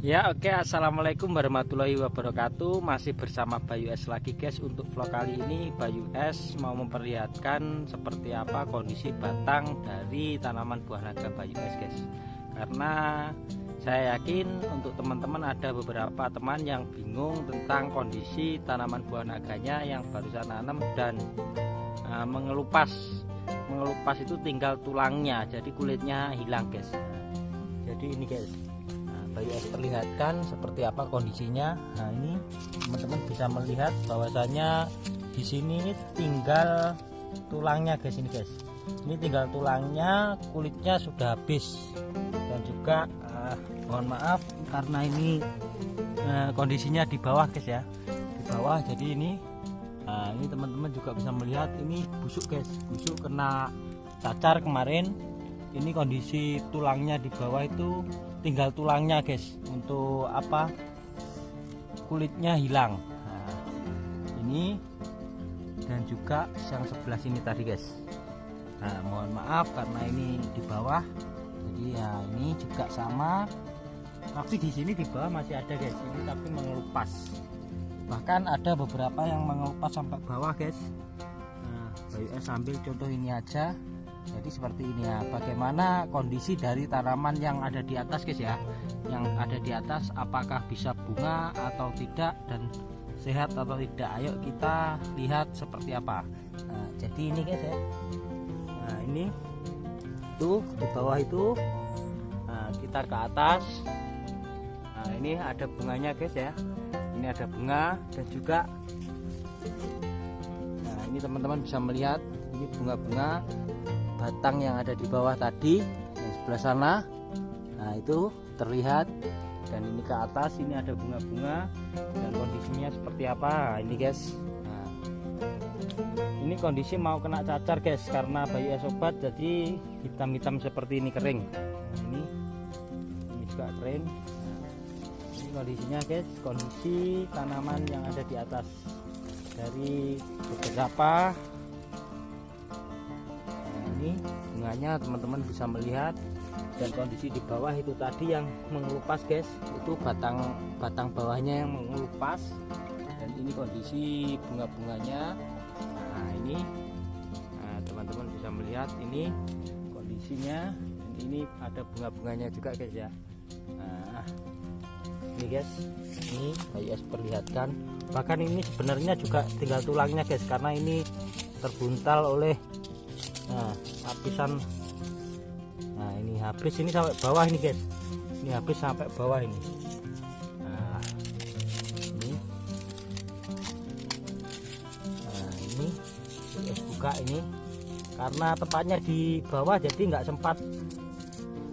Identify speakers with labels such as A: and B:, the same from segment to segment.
A: Ya oke, Assalamualaikum warahmatullahi wabarakatuh. Masih bersama Bayu S lagi guys. Untuk vlog kali ini Bayu S mau memperlihatkan seperti apa kondisi batang dari tanaman buah naga Bayu S guys. Karena saya yakin untuk teman-teman ada beberapa teman yang bingung tentang kondisi tanaman buah naganya yang barusan nanam dan mengelupas itu tinggal tulangnya, jadi kulitnya hilang guys. Jadi ini guys, Bayu S perlihatkan seperti apa kondisinya. Nah ini teman-teman bisa melihat bahwasanya di sini ini tinggal tulangnya guys. Ini guys, ini tinggal tulangnya, kulitnya sudah habis. Dan juga mohon maaf karena ini kondisinya di bawah guys ya, di bawah. Jadi ini teman-teman juga bisa melihat ini busuk guys, busuk kena cacar kemarin. Ini kondisi tulangnya di bawah itu tinggal tulangnya guys, untuk apa, kulitnya hilang. Nah, ini dan juga yang sebelah sini tadi guys. Nah mohon maaf karena ini di bawah, jadi ya ini juga sama, tapi di sini di bawah masih ada guys, ini tapi mengelupas, bahkan ada beberapa yang mengelupas sampai bawah guys. Nah Bayu S ambil contoh ini aja. Jadi seperti ini ya, bagaimana kondisi dari tanaman yang ada di atas guys ya, yang ada di atas, apakah bisa bunga atau tidak dan sehat atau tidak. Ayo kita lihat seperti apa. Nah, jadi ini guys ya, nah ini tuh di bawah itu, nah, kita ke atas. Nah ini ada bunganya guys ya, ini ada bunga dan juga, nah ini teman-teman bisa melihat ini bunga-bunga batang yang ada di bawah tadi, yang sebelah sana. Nah itu terlihat, dan ini ke atas ini ada bunga-bunga dan kondisinya seperti apa ini guys. Nah, ini kondisi mau kena cacar guys, karena Bayu S obat jadi hitam-hitam seperti ini, kering. Nah, ini juga kering. Nah, ini kondisinya guys, kondisi tanaman yang ada di atas dari beberapa. Ini bunganya teman-teman bisa melihat, dan kondisi di bawah itu tadi yang mengelupas guys, itu batang bawahnya yang mengelupas, dan ini kondisi bunga-bunganya. Nah ini teman-teman bisa melihat ini kondisinya, dan ini ada bunga-bunganya juga guys ya. Nah ini guys, ini Bayu S perlihatkan, bahkan ini sebenarnya juga tinggal tulangnya guys, karena ini terbuntal oleh lapisan. Nah ini habis, ini sampai bawah ini guys, ini habis sampai bawah ini. Nah ini buka ini karena tempatnya di bawah, jadi nggak sempat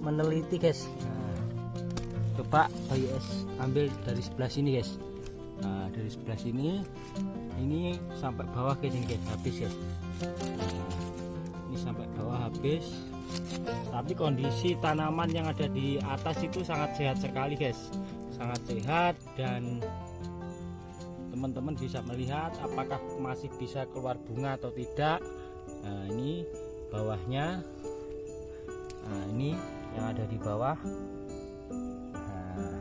A: meneliti guys. Nah, coba Bayu S ambil dari sebelah sini guys. Nah dari sebelah sini ini sampai bawah guys, ini guys habis guys. Ini sampai bawah habis, tapi kondisi tanaman yang ada di atas itu sangat sehat sekali guys, sangat sehat, dan teman-teman bisa melihat apakah masih bisa keluar bunga atau tidak. Nah ini bawahnya, nah ini yang ada di bawah, nah,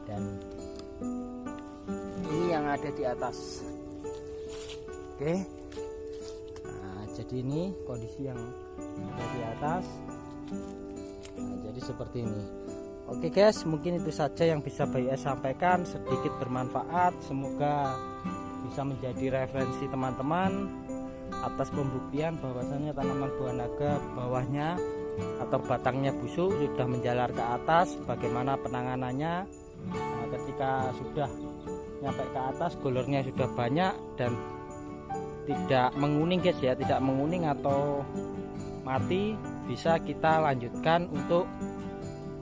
A: dan ini yang ada di atas. Oke. Jadi ini kondisi yang ada di atas. Nah, jadi seperti ini. Oke guys, mungkin itu saja yang bisa Bayu S sampaikan, sedikit bermanfaat, semoga bisa menjadi referensi teman-teman atas pembuktian bahwasanya tanaman buah naga bawahnya atau batangnya busuk sudah menjalar ke atas, bagaimana penanganannya. Nah, ketika sudah nyampe ke atas, golornya sudah banyak dan tidak menguning guys ya, tidak menguning atau mati, bisa kita lanjutkan untuk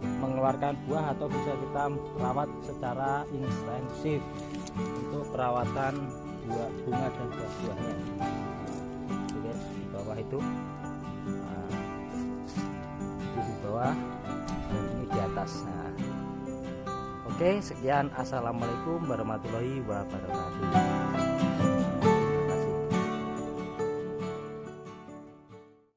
A: mengeluarkan buah, atau bisa kita rawat secara intensif untuk perawatan bunga dan buah-buahnya. Nah, guys, di bawah itu, nah, itu di bawah dan ini di atas. Nah, oke, sekian, assalamualaikum warahmatullahi wabarakatuh.